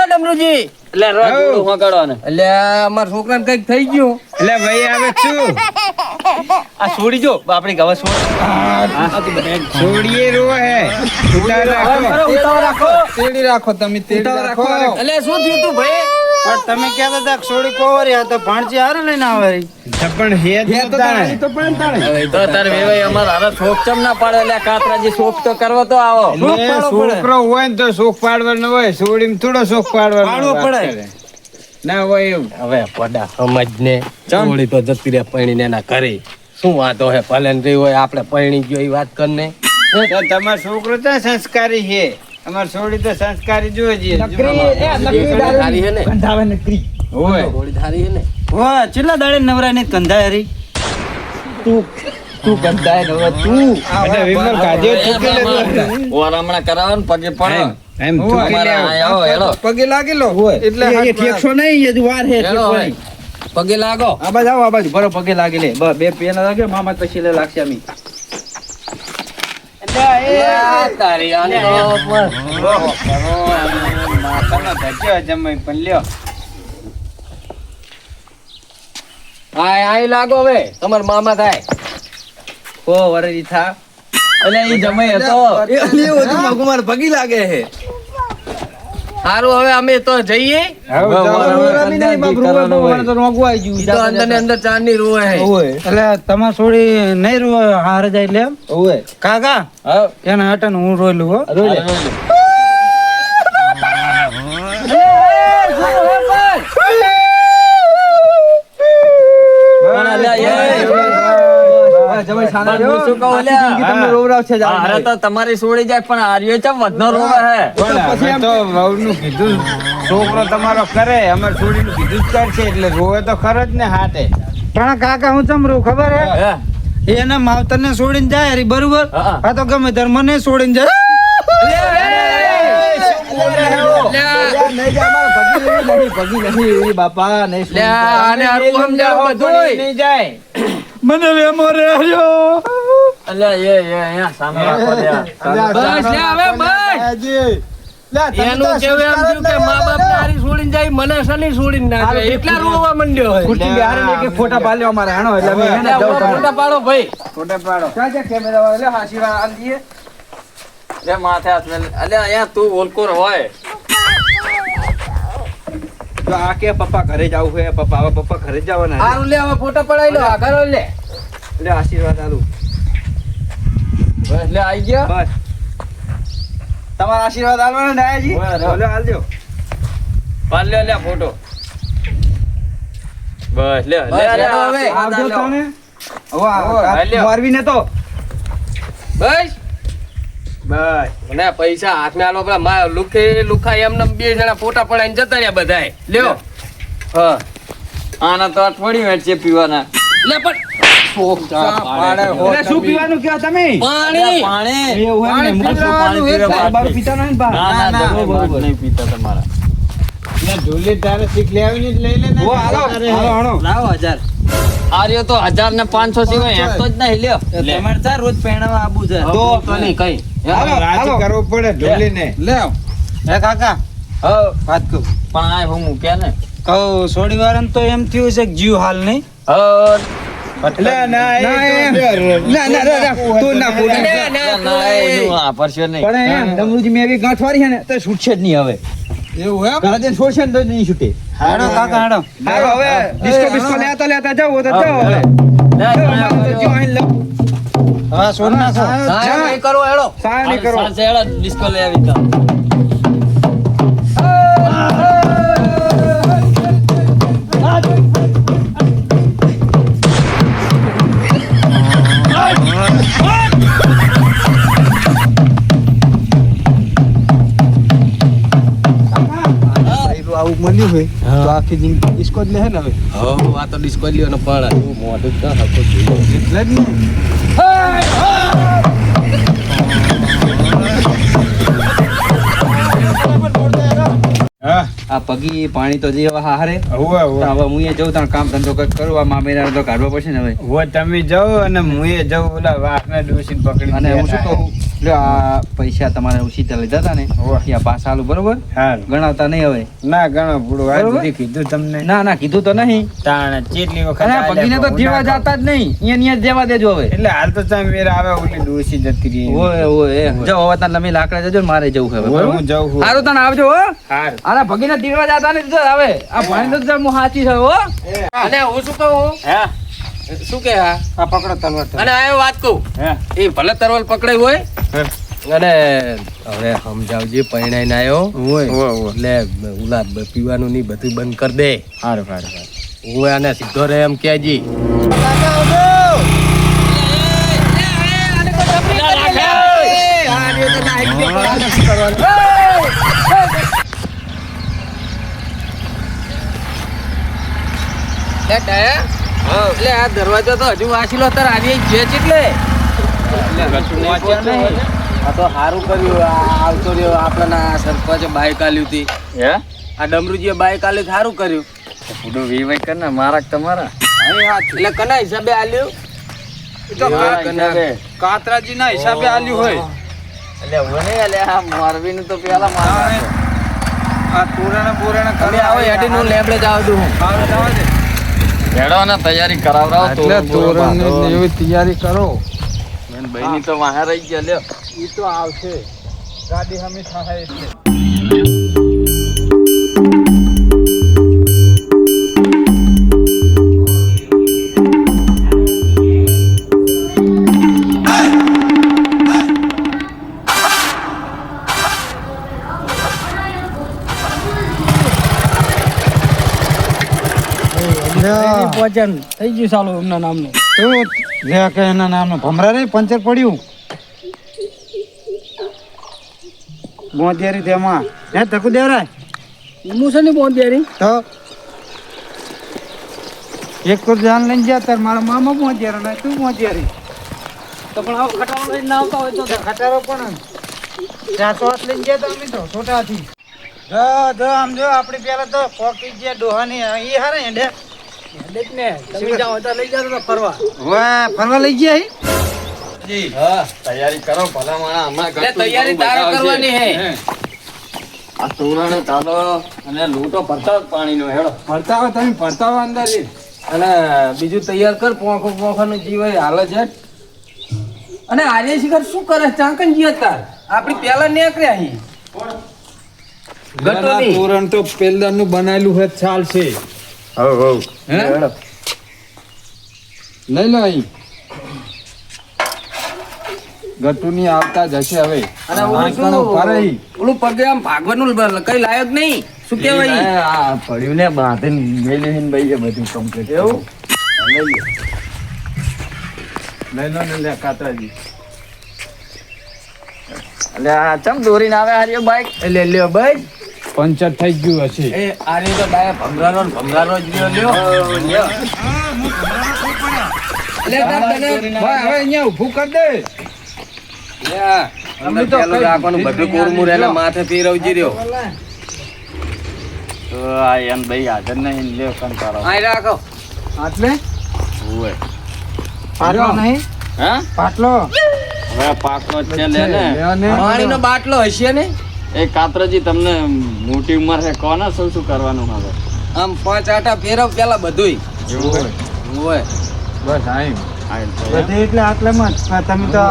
ડમરુજી એટલે રોડ મગાડવાનો એટલે અમાર છોકરાને કઈક થઈ ગયું એટલે ભાઈ આવે શું આ છોડી જો આપણી ગવા છોડીએ રો હે તેડી રાખો તમે તેડી રાખો એટલે શું થયું તું ભાઈ પણ તમે કહેતા હતા કે છોડી કોવરી તો ભાણજી હારે લઈને આવે પણ હે તો તાણે તો પણ તાણે તો તાર વેવાઈ અમાર હારે શોખ ચમ ના પાડે એટલે કાતરાજી શોખ તો કરવો તો આવો છોકરો હોય ને તો શોખ પાડવાનો હોય છોડીને થોડો શોખ પાડવાનો પડે ના હોય એવું હવે પડા સમજને ચોળી તો જતી રે પૈણીને એના ઘરે શું વાતો હે ભલે ને રહી હોય આપણે પૈણી ગયો એ વાત કરને તો તમારો છોકરો તો સંસ્કારી છે અમાર છોડી તો સંસ્કારી જોઈએ ધારી હે ને કંધાવે નકરી હોય થોડી ધારી હે ને વાહ કેટલા દાડે નવરા ને કંધાય હરી તું ગંધાય ને હવે તું એટલે વિમલ ગાડીઓ ચૂકી લે ઓરામણા કરાવવાનું પગે પડો એમ ચૂકી લે આવો હેડો પગે લાગેલો હોય એટલે એ ઠેકશો નહીં એ વાર હે હેડો હવે. પગે લાગો આ બાજુ આવો આ બાજુ બરો પગે લાગી લે બે પેલા લાગે મામા પછી લે લાગશે અમી તારી આને માતાનો ધક્યો જમાઈ પણ લ્યો આય લાગો હવે તમાર મામા થાય ઓ વરજી થા એટલે ઈ જમાઈ હતો કુમાર પગી લાગે હે સારું હવે અમે તો જઈએ ઈ તો અંદર ને અંદર ચાંદની રૂએ હે એટલે તમાર છોડી નહીં રો હારે જાય એટલે એમ કાકા એના હટન હું રોયલું હો તમારી છોડી જાય પણ આર્યો ચમ વધનો રોવે હે પણ તો વહુનું કીધું છોકરો તમારો કરે અમાર છોડીનું કીધું જ કરશે એટલે રોવે તો ખરો જ ને હાટે પણ કાકા હું ચમ રહું ખબર હે એના માવતર ને છોડીને જાય હરી બરોબર આ તો ગમે ધર્મ ને છોડીને જાય મને વેમો રહ્યો સામે રાખો એનું કેવું એમ થયું કે મા બાપ તારી છોડીને જાય મને સલી છોડીને ના જાય એટલા રોવા મંડ્યો ફોટા પાલ્યો અમારે હાણો એટલે અમે એને એટલે ફોટા પાડો ભાઈ ફોટા પાડો કેમેરા વાળા હાસીવા આલ દીએ લે માથે હાથ મેલ અલે અહીંયા તું ઓલકોર હોય તો આ કે પપ્પા ઘરે જાવું છે પપ્પા ઘરે જવાના હારું લે હવે ફોટા પડાઈ લો આગળ લે એટલે આશીર્વાદ આલું બસ લે આઈ ગયા બસ તમારા આશીર્વાદ આલવાના ડાયાજી બોલો આલજો પાલ લે ફોટો બસ લે લે હવે આવજો તને હાલ્યો. મારવીને તો બસ બસ મને પૈસા હાથમાં આલો પેલા મા લુખા એમને બે જણા ફોટા પડાઈને જતા રહ્યા બધાય લ્યો હા આના તો અઠવાડિયું વેટ છે પીવાના લે પણ એટલે શું પીવાનું કયો તમે પાણી પાણી એવું એમ ને પાણી પીવા બારું પીતા નહીં ને બા ના બરોબર નહીં પીતા તમારા એટલે ઢોલી તારે શીખ લેવાની જ લઈ લે ને ઓ હાલો હાલો લાવો 1000 આર્યો તો 1000 ને 500 સિવાય એમ તો જ નહીં લ્યો તમારે ચાર રોજ પહેણાવા આબુ છે તો નહીં કઈ રાજી કરવો પડે ઢોલીને લે હે કાકા હા વાત કહું પણ આ હું મૂક્યા ને કહું સોડી વાળાને તો એમ થયું છે કે જીવ હાલ નહીં એટલે ના તું ના પરસ્યો નહીં પણ એમ ડમરુજી મેં એવી ગાંઠ વાળી છે ને તો છૂટશે જ નહીં હવે એવું હે ઘરે જઈને છોડશે ને તો નહીં છૂટે હાડો કાકા હાડો હવે ડિસ્કો લેતા જાઓ તો જાઓ હવે હા સોડ ના કરો હેડો સાય નહીં કરો ડિસ્કો લઈ આવી તા આવું મળ્યું હોય તો આખી જિંદગી ડિસ્કો જ લે ને હવે આ તો ડિસ્કો લ્યો ને પણ મોઢું ક્યાં હકો એટલે જ ને આ પગી પાણી તો જે હવે હારે હવે હવે હું એ જઉં તાણ કામ ધંધો કંઈક કરું આ મામેરા તો કાઢવા પડશે ને હવે તમે જાઓ અને હું એ જાઉં ઓલા વાઘને ડોસીને પકડી અને હું શું કહું લ્યો આ પૈસા તમારે ઉછીતા લીધા હતા ને એ પાછા આલું બરોબર હા ગણાવતા નહીં હવે ના ઘણો પૂરું આ બરોબર? બધી કીધું તમને ના કીધું તો નહીં તાણ ચેટલી વખત અને આલ્યા ભગીને તો બહુ જેવા ના જાતા જ નહીં અહીંયા જેવા દેજો હવે એટલે હાલ તો તમે મેરા આવે ઓલી ડોસી જતી રહી ઓય ઓય જો હવે તને તમે લાકડા જજો ને મારે જવું હવે ઓય, બરોબર હું જાઉં છું. સારું તને આવજો હો હાર આના ભગીને દીવા જાતા ને હવે આ ભાઈ તો હું સાચી છે હો અને હું શું કહું હે શું કે હા આ પકડો તલવાર તો. અને આ વાત કહું હે એ ભલે તરવલ પકડાય હોય હે. અને હવે સમજાવજે પરણાઈને આવ્યો ઓય. એટલે ઉલા પીવાનું નહીં બધું બંધ કરી દે હારું હારું હું આને સીધો રે એમ કહેજી એટલે આ દરવાજો તો હજુ વાંચી લો તાર આવી જ છે એટલે આ તો સારું કર્યું આ આવતો રહ્યો આપણા સરપંચે બાઈક આલ્યું હતી હે આ ડમરુજીએ બાઈક આલ્યું સારું કર્યું પૂડું વીવાય કર ને મારા તમારા એટલે કના હિસાબે આલ્યું તો કાતરાજી ના હિસાબે આલ્યું હોય એટલે મને એટલે આ મારવીનું તો પેલા મારા આ તોરણ બોરણ તમે આવો હેડી નું લેબડે જ આવતું હું હેડો ને તૈયારી કરાવરાવો એટલે તોરણ એવી તૈયારી કરો બહેની તો વાહે રહી ગયા લ્યો ઈ તો આવશે ગાડી હમી થાય એટલે વચન થઈ ગયું ચાલુ એમના નામનું તું લે કે એના નામનું ભમરા રે પંચર પડ્યું મોતિયારી તેમાં હે તકુ દેવરાય મુસની બોંધેરી તો એક તો જાન લઈને ગયા તાર મારા મામા મોતિયારા ને તું મોતિયારી તો પણ આવો ખટારો લઈને ના આવતા હોય તો ખટારો પણ જાતો હાથ લઈને ગયા તા અમે તો છોટાથી જો આમ જો આપણી પેલા તો પોકી ગયા ડોહાની ઈ હારે હેડે ને તમે જાઓ તો લઈ જાઓ તો ફરવા વાહ ફરવા લઈ ગયા હા તૈયારી કરો ભલા માણા હમણાં એટલે તૈયારી તારે કરવાની હે આ તોરણ ચાલો અને લૂંટો ભરતા જ પાણીનો હેડો ફરતા હોય તમે ફરતા હોય અંદર અને બીજું તૈયાર કર પોખો નું જીવ હાલે છે અને આર્ય શિખર શું કરે ચાંકન જીએ તાર આપડી પેલા નીકળ્યા હી ગટોની તોરણ તો પેલદાર નું બનાવેલું હોય ચાલશે હે લઈ લો અહીં ગટુની આવતા જશે હવે અને ઓલું નાનકણો ફરે ઈ. ઓલું પગે આમ ભાગવાનું કઈ લાયક નહીં શું કેવાય ઈ? આ પડ્યું ને બાંધીને મેલીને ભાઈ બધું કમ્પ્લીટ એવું લઈ લો ને લે કાતરાજી એટલે આ ચમ દોરીને આવે હારી બાઈક એટલે લ્યો ભાઈ પંચર થઈ ગયું હશે એ આર્ય તો ડાયા ભમરાનો ને ભમરાનો જ લ્યો લ્યો એટલે તાર તને ભાઈ હવે અહીંયા ઊભું કરી દે અમે તો પેલું રાખવાનું બધું કોરમુર એના માથે પીરવજી રહ્યો તો આ એમ ભાઈ હાજર નહીં લ્યો કંટાળો આય રાખો આટલે હોય પાટલો નહીં હા પાટલો હવે પાકનો જ છે લે ને પાણીનો બાટલો હશે ને એ કાતરાજી તમને મોટી ઉંમર છે કોને શું શું કરવાનું હવે આમ 5 આટા ફેરવ પેલા બધુંય એવું હોય બસ આમ હોય બધે એટલે આટલામાં જ તમે તો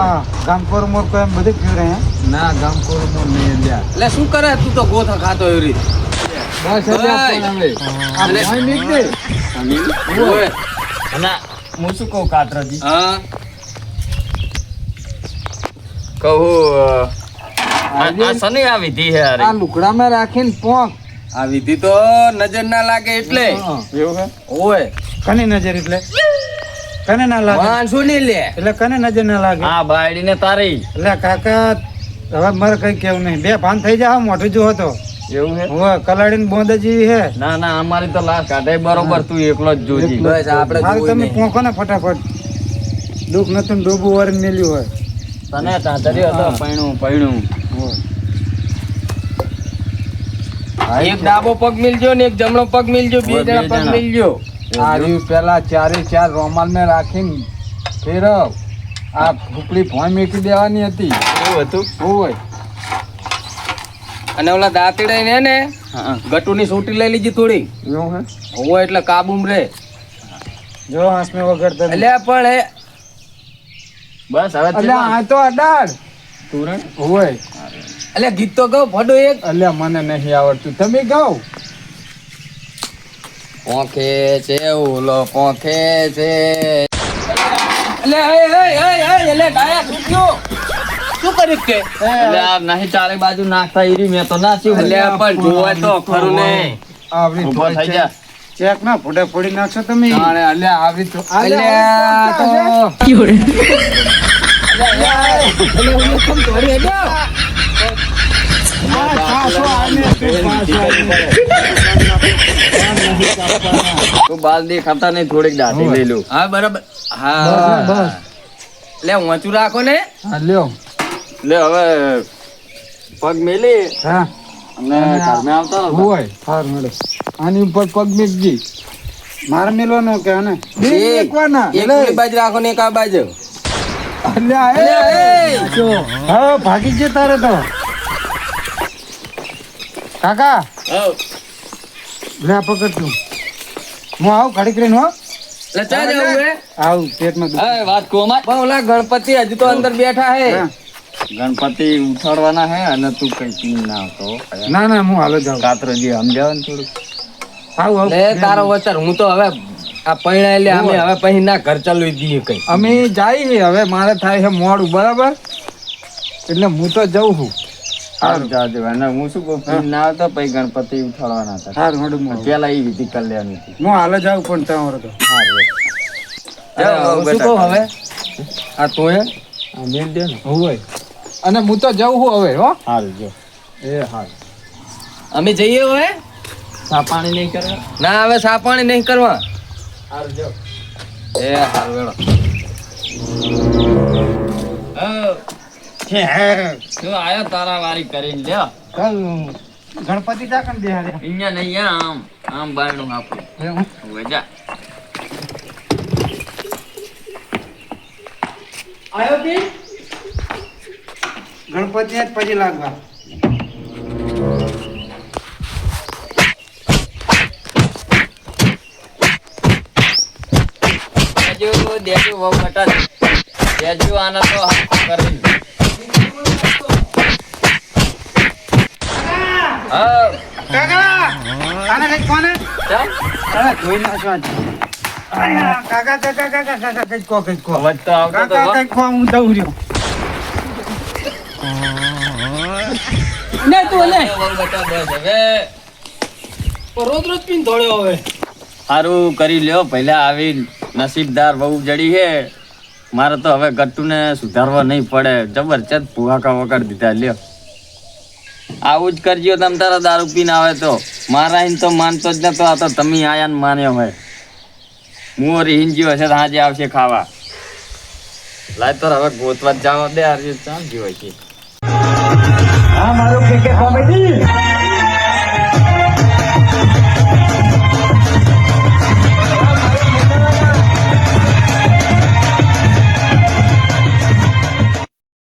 ગામકોર મોર કોઈ એમ બધું ફ્યું રહે ના ગામકોર મોર નહીં લ્યા એટલે શું કરે તું તો ગોથા ખાતો એવી રીતે બસ એટલે પણ હવે આ એટલે- ભાઈ નીક દે હોય અને હું શું કહું કાતરાજી હા કહું આ શની આ વિધિ છે આ યાર લુકડામાં રાખીને પોંક આ વિધિ તો નજર ના લાગે એટલે એવું છે હોય કને નજર એટલે કને ના લાગે માણસો નહીં લે એટલે કને નજર ના લાગે આ બાયડીને તારી એટલે કાકા હવે મારે કઈ કેવું નહીં બે ભાન થઈ જાય મોઢું જો હતો એવું છે હવે કલાડીને બોંદા જેવી હે ના ના અમારી તો લાશ કાઢે બરોબર તું એકલો જ જોજી બસ આપણે હાલ જોવું તમે નહીં. પોંકો ને ફટાફટ દુઃખ નતું ને ડોબું વાળીને મેલ્યું હોય તને તાતરી હતો પૈણું એક ડાબો પગ મિલજો ને એક જમણો પગ મિલજો બે હોય, બે જણા પગ જણા. મિલજો આ રહ્યું પેલા ચારે ચાર રોમાલ ને રાખીને ફેરવ આ ફૂકડી ભોંય મેકી દેવાની હતી. એવું હતું? હોય અને ઓલા દાંતડા ને હા. ગટુની સોટી લઈ લીધી થોડી એવું હે? હોય એટલે કાબુમ રે. જો હાસમે વગર એટલે પણ એ બસ હવે અલ્યા આ તો અડાડ તુરણ હોય. એટલે ગીત તો ગાવ ફડો એક. અલ્યા મને નહીં આવડતું, તમે ગાઓ. પોંખે છે ઓલો પોંખે છે. એટલે એટલે ગાયા શું થયું? શું કર્યું કે? એટલે આ નહીં ચારે બાજુ નાખતા ઈરી મેં તો નાખ્યું. એટલે પણ જોવાય તો ખરું ને. આવડી ઊભો થઈ જા. ચેક ના ફોટે ફોડી નાખશો તમે. તાણે અલ્યા આવડી તો અલ્યા તો તું બાલ દેખાતા નહીં, થોડીક દાઢી લઈ લઉં. હા બરાબર. હા બસ. એટલે ઊંચું રાખો ને. હા લ્યો. લે હવે પગ મેલી હા અને ઘરમાં આવતા રહો. હોય. હાર મેળો આની ઉપર પગ મેકજી. મારે મેલવાનો કે આને બે મેકવાના. એક પેલી બાજુ રાખો ને એક આ બાજુ. અલ્યા એ હા ભાગી જે તારે તો કાકા હઉ. લે પકડ તું. હું આવું ઘડીક રહીને હો એટલે ચા જવું હે? આવું પેટમાં દુખે. હવે વાત કોમાં પણ ઓલા ગણપતિ હજુ તો અંદર બેઠા હે. હા. ગણપતિ ઉઠાડવાના હે અને તું કઈ પી ના આવતો. ના ના હું હાલો જાઉં કાતરજી સમજાવ ને થોડું. આવું લે તારો વચર હું તો હવે આ પૈણાયેલી અમે હવે પછી ના ઘર ચાલુ દઈએ કઈ. અમે જઈએ હવે, મારે થાય છે મોડું બરાબર, એટલે હું તો જઉં છું. સારું જાજો. અને હું શું કહું, પી ના આવતો પછી ગણપતિ ઉઠાડવાના હતા. સારું હડું હું પેલા એ વિધિ કરી લેવાની હતી. હું હાલો જાઉં પણ તમારો તો અરે હું શું કહું હવે આ તો એ આ મેલ દે ને. હોય. અને હું તો જઉં છું હવે હો. સારું જો. એ હાલ. અમે જઈએ હવે. ચા પાણી નહીં કરે. ના હવે સા પાણી નહીં કરવા. સારું જો. એ હારું વેળો. શું આયો તારા વારી કરીને લ્યો. ગણપતિ ટાકણ દે હારે અહીંયા નહીં આમ આમ બારણું આપું. હવે જા. ગણપતિ જ પછી લાગવા દેજો વહુ બટા દેજો આના તો કરી. હા કાકા આને કઈ કોને ચાલ. અરે ધોઈ નાખવા જ. કાકા કાકા કાકા કાકા કઈ કો કઈ કો અવાજ તો આવતો તો કાકા કઈ કો હું દઉં રહ્યો ને તું લે વહુ બટા બસ હવે રોજ રોજ પીન ધોળ્યો હવે. સારું કરી લ્યો. પહેલા આવી નસીબદાર બહુ જડી છે. મારે તો હવે ગટ્ટુને સુધારવા નહીં પડે. જબરજસ્ત ભૂહાકા વગાડી દીધા. લ્યો આવું જ કરજો તમ તારા દારૂ પીને આવે તો. મારા હિન તો માનતો જ નતો. આ તો તમે આયા ને માન્યો હોય. હું રીહીન જ્યો હશે તો હાજે આવશે ખાવા. લાય તો હવે ગોતવા જ જવા દે. ચાલ જ્યો છે. હા મારું કે કોમેડી